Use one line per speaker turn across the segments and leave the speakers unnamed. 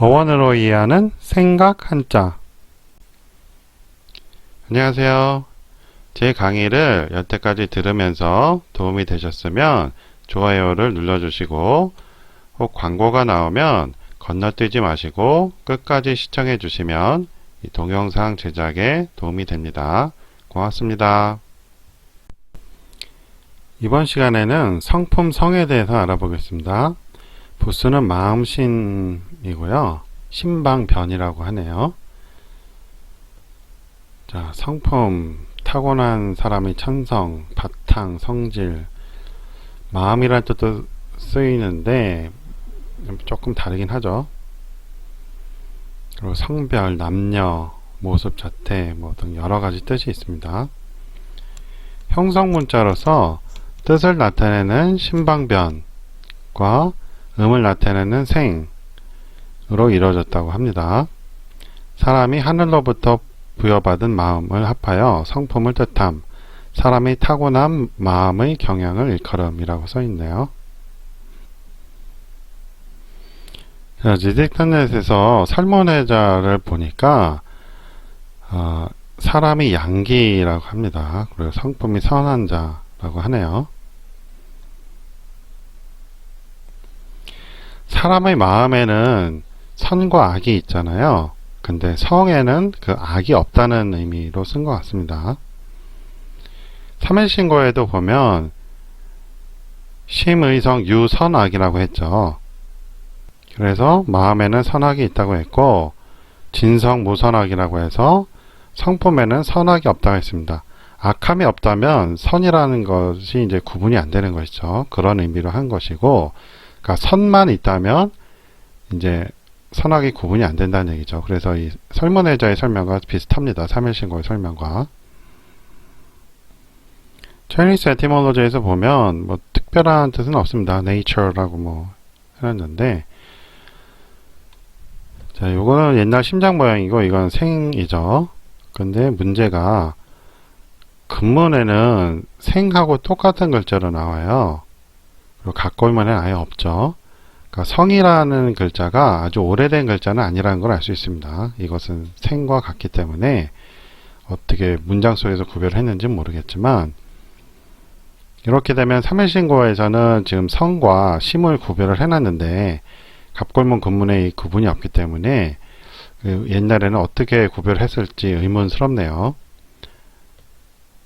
어원으로 이해하는 생각 한자. 안녕하세요. 제 강의를 여태까지 들으면서 도움이 되셨으면 좋아요를 눌러주시고 혹 광고가 나오면 건너뛰지 마시고 끝까지 시청해 주시면 이 동영상 제작에 도움이 됩니다. 고맙습니다. 이번 시간에는 성품 성에 대해서 알아보겠습니다. 부수는 마음신이고요. 신방변이라고 하네요. 자, 성품, 타고난 사람의 천성, 바탕, 성질, 마음이란 뜻도 쓰이는데 조금 다르긴 하죠. 그리고 성별, 남녀, 모습, 자태 등 여러 가지 뜻이 있습니다. 형성 문자로서 뜻을 나타내는 신방변과 음을 나타내는 생으로 이루어졌다고 합니다. 사람이 하늘로부터 부여받은 마음을 합하여 성품을 뜻함, 사람이 타고난 마음의 경향을 일컬음이라고 써있네요. 자, 지식탄넷에서 설문회자를 보니까 사람이 양기라고 합니다. 그리고 성품이 선한 자라고 하네요. 사람의 마음에는 선과 악이 있잖아요. 근데 성에는 그 악이 없다는 의미로 쓴 것 같습니다. 삼일신고에도 보면 심의성 유선악이라고 했죠. 그래서 마음에는 선악이 있다고 했고 진성 무선악이라고 해서 성품에는 선악이 없다고 했습니다. 악함이 없다면 선이라는 것이 이제 구분이 안 되는 것이죠. 그런 의미로 한 것이고, 그러니까 선만 있다면 이제 선악이 구분이 안 된다는 얘기죠. 그래서 이 설문회자의 설명과 비슷합니다. 삼일신고의 설명과. Chinese etymology에서 보면 뭐 특별한 뜻은 없습니다. nature라고 해놨는데, 자, 요거는 옛날 심장 모양이고 이건 생이죠. 근데 문제가 근문에는 생하고 똑같은 글자로 나와요. 그리고 각골문에는 아예 없죠. 그러니까 성이라는 글자가 아주 오래된 글자는 아니라는 걸 알 수 있습니다. 이것은 생과 같기 때문에 어떻게 문장 속에서 구별했는지는 모르겠지만, 이렇게 되면 삼일신고에서는 지금 성과 심을 구별을 해놨는데 갑골문 근문에 이 구분이 없기 때문에 옛날에는 어떻게 구별했을지 의문스럽네요.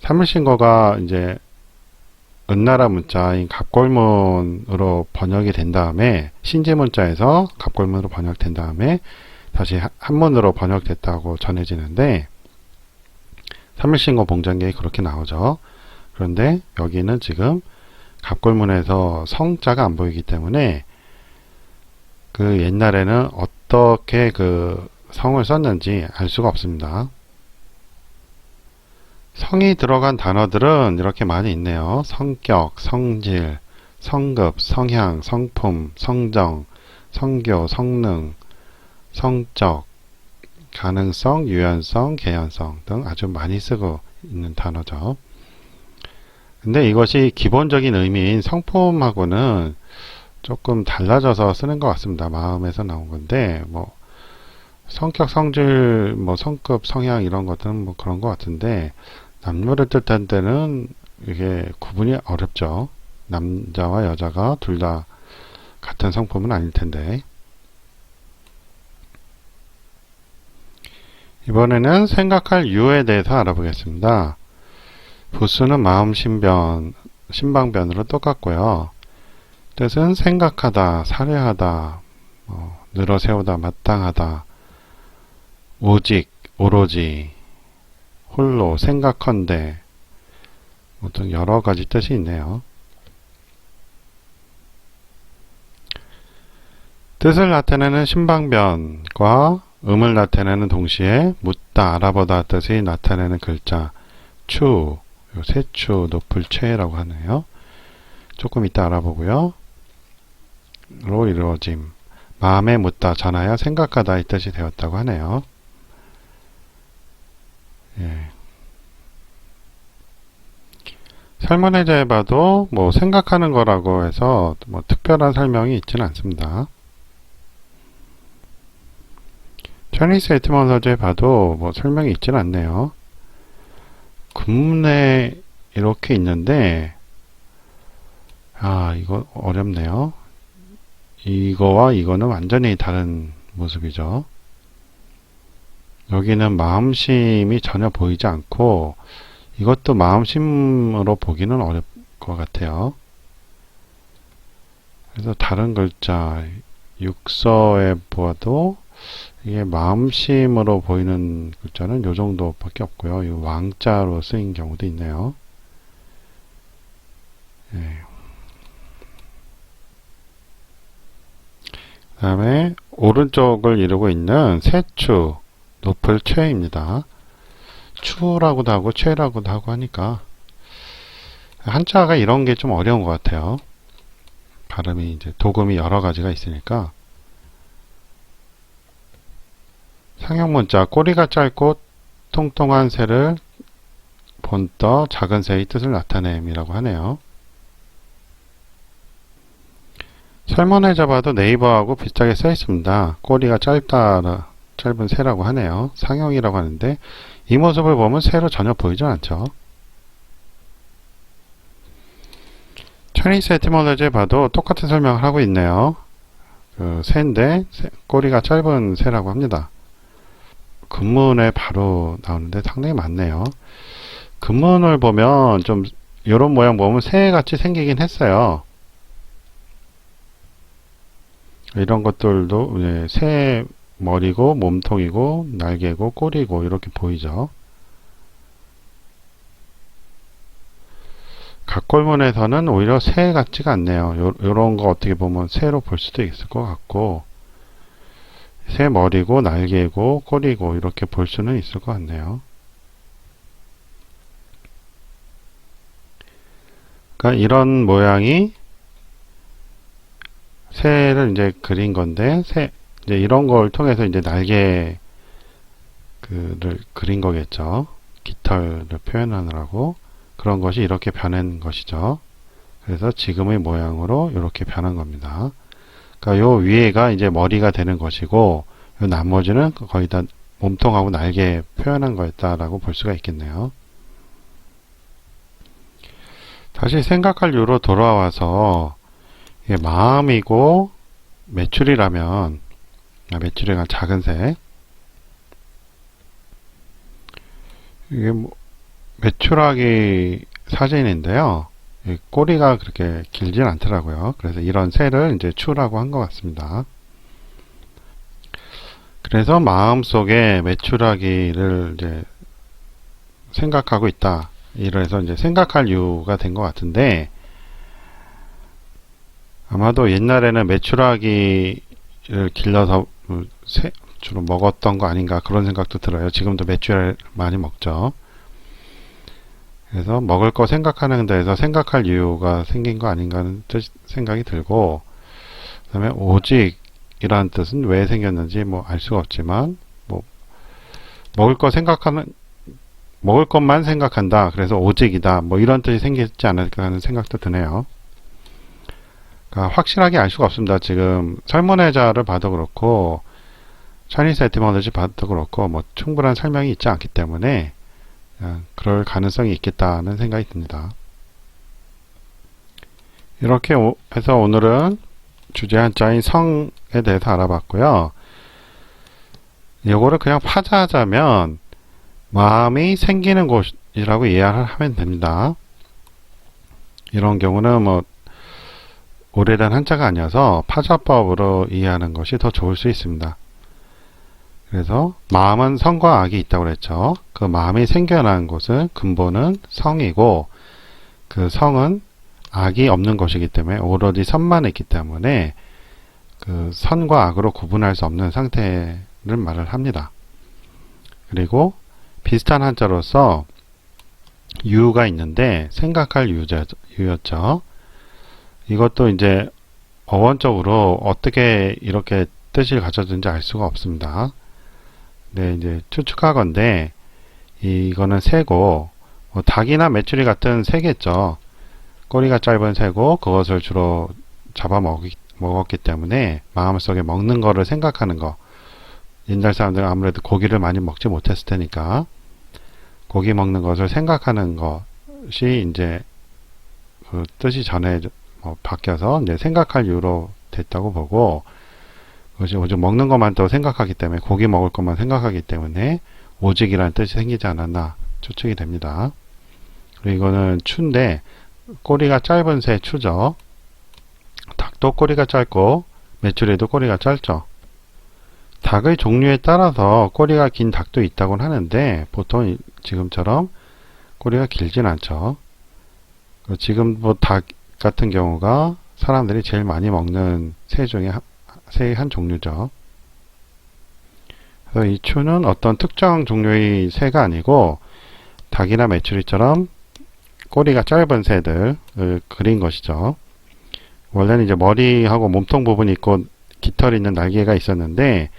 삼일신고가 이제 은나라 문자인 갑골문으로 번역이 된 다음에 신지 문자에서 갑골문으로 번역된 다음에 다시 한문으로 번역됐다고 전해지는데 삼일신고 봉장계에 그렇게 나오죠. 그런데 여기는 지금 갑골문에서 성자가 안 보이기 때문에 그 옛날에는 어떻게 그 성을 썼는지 알 수가 없습니다. 성이 들어간 단어들은 이렇게 많이 있네요. 성격, 성질, 성급, 성향, 성품, 성정, 성교, 성능, 성적, 가능성, 유연성, 개연성 등 아주 많이 쓰고 있는 단어죠. 근데 이것이 기본적인 의미인 성품하고는 조금 달라져서 쓰는 것 같습니다. 마음에서 나온 건데, 성격, 성질, 성급, 성향 이런 것들은 그런 것 같은데, 남녀를 뜻한 때는 이게 구분이 어렵죠. 남자와 여자가 둘 다 같은 성품은 아닐 텐데. 이번에는 생각할 유에 대해서 알아보겠습니다. 부수는 마음 신방변으로 똑같고요. 뜻은 생각하다, 사려하다, 늘어세우다, 마땅하다, 오직, 오로지, 홀로, 생각컨대 등 여러 가지 뜻이 있네요. 뜻을 나타내는 신방변과 음을 나타내는 동시에 묻다, 알아보다 뜻이 나타내는 글자 추, 세추, 높을 최라고 하네요. 조금 이따 알아보고요. 로 이루어짐, 마음에 묻다, 전하여 생각하다 이 뜻이 되었다고 하네요. 예. 설문회자에 봐도 생각하는 거라고 해서 특별한 설명이 있지는 않습니다. 차니스 에티몰로지에 봐도 뭐 설명이 있진 않네요. 군문에 이렇게 있는데, 이거 어렵네요. 이거와 이거는 완전히 다른 모습이죠. 여기는 마음심이 전혀 보이지 않고, 이것도 마음심으로 보기는 어려울 것 같아요. 그래서 다른 글자, 육서에 보아도 이게 마음심으로 보이는 글자는 요 정도밖에 없고요. 이 왕자로 쓰인 경우도 있네요. 예. 그 다음에 오른쪽을 이루고 있는 세추, 높을 최입니다. 추라고도 하고 최라고도 하고 하니까 한자가 이런 게 좀 어려운 것 같아요. 발음이 이제 도금이 여러 가지가 있으니까. 상형문자 꼬리가 짧고 통통한 새를 본떠 작은 새의 뜻을 나타냄이라고 하네요. 설문에 잡아도 네이버하고 비슷하게 써 있습니다. 꼬리가 짧은 새라고 하네요. 상형이라고 하는데 이 모습을 보면 새로 전혀 보이지 않죠. 차니스 에티몰로지에 봐도 똑같은 설명을 하고 있네요. 새인데 꼬리가 짧은 새라고 합니다. 근문에 바로 나오는데 상당히 많네요. 근문을 보면 좀 이런 모양 보면 새같이 생기긴 했어요. 이런 것들도 새 머리고 몸통이고 날개고 꼬리고 이렇게 보이죠. 각골문에서는 오히려 새 같지가 않네요. 요런 거 어떻게 보면 새로 볼 수도 있을 것 같고 새 머리고 날개고 꼬리고 이렇게 볼 수는 있을 것 같네요. 그러니까 이런 모양이 새를 이제 그린 건데 이제 이런 걸 통해서 이제 날개를 그린 거겠죠. 깃털을 표현하느라고 그런 것이 이렇게 변한 것이죠. 그래서 지금의 모양으로 이렇게 변한 겁니다. 그러니까 요 위에가 이제 머리가 되는 것이고 요 나머지는 거의 다 몸통하고 날개 표현한 거였다라고 볼 수가 있겠네요. 다시 생각할 유로 돌아와서 이게 마음이고 메추리라면 메추리가 작은 새 이게 메추라기 사진인데요. 꼬리가 그렇게 길진 않더라고요. 그래서 이런 새를 이제 추라고 한 것 같습니다. 그래서 마음속에 메추라기를 이제 생각하고 있다. 이래서 이제 생각할 이유가 된 것 같은데 아마도 옛날에는 메추라기를 길러서 주로 먹었던 거 아닌가 그런 생각도 들어요. 지금도 메추라기 많이 먹죠. 그래서 먹을 거 생각하는 데에서 생각할 이유가 생긴 거 아닌가 하는 생각이 들고 그 다음에 오직이라는 뜻은 왜 생겼는지 뭐 알 수가 없지만 뭐 먹을 것만 생각한다. 그래서 오직이다. 뭐 이런 뜻이 생기지 않을까 하는 생각도 드네요. 그러니까 확실하게 알 수가 없습니다. 지금 설문회자를 봐도 그렇고 차니스 에티몰로지 봐도 그렇고 뭐 충분한 설명이 있지 않기 때문에 그럴 가능성이 있겠다는 생각이 듭니다. 이렇게 해서 오늘은 주제 한자인 성에 대해서 알아봤고요. 이거를 그냥 파자하자면 마음이 생기는 곳이라고 이해를 하면 됩니다. 이런 경우는 뭐 오래된 한자가 아니어서 파자법으로 이해하는 것이 더 좋을 수 있습니다. 그래서 마음은 성과 악이 있다고 그랬죠. 그 마음이 생겨난 곳은 근본은 성이고 그 성은 악이 없는 것이기 때문에 오로지 선만 있기 때문에 그 선과 악으로 구분할 수 없는 상태를 말을 합니다. 그리고 비슷한 한자로서 유가 있는데 생각할 유였죠. 이것도 이제 어원적으로 어떻게 이렇게 뜻을 가졌는지 알 수가 없습니다. 네, 이제 추측하건대 이거는 새고 닭이나 메추리 같은 새겠죠. 꼬리가 짧은 새고 그것을 주로 잡아먹었기 때문에 마음속에 먹는 거를 생각하는 거 옛날 사람들은 아무래도 고기를 많이 먹지 못했을 테니까 고기 먹는 것을 생각하는 것이 이제 그 뜻이 전에 바뀌어서 이제 생각할 유로 됐다고 보고, 그것이 오직 먹는 것만 또 생각하기 때문에, 고기 먹을 것만 생각하기 때문에 오직이라는 뜻이 생기지 않았나 추측이 됩니다. 그리고 이거는 추인데 꼬리가 짧은 새 추죠. 닭도 꼬리가 짧고 메추리도 꼬리가 짧죠. 닭의 종류에 따라서 꼬리가 긴 닭도 있다고는 하는데 보통 지금처럼 꼬리가 길진 않죠. 지금 뭐 닭 같은 경우가 사람들이 제일 많이 먹는 새 중에 새의 한 종류죠. 그래서 이 추는 어떤 특정 종류의 새가 아니고 닭이나 메추리처럼 꼬리가 짧은 새들을 그린 것이죠. 원래는 이제 머리하고 몸통 부분이 있고 깃털이 있는 날개가 있었는데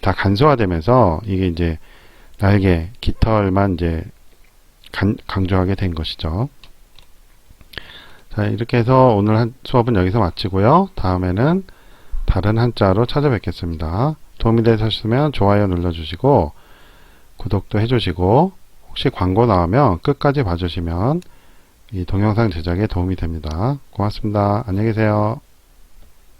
다 간소화되면서 이게 이제 날개, 깃털만 이제 강조하게 된 것이죠. 자, 이렇게 해서 오늘 수업은 여기서 마치고요. 다음에는 다른 한자로 찾아뵙겠습니다. 도움이 되셨으면 좋아요 눌러주시고 구독도 해주시고 혹시 광고 나오면 끝까지 봐주시면 이 동영상 제작에 도움이 됩니다. 고맙습니다. 안녕히 계세요.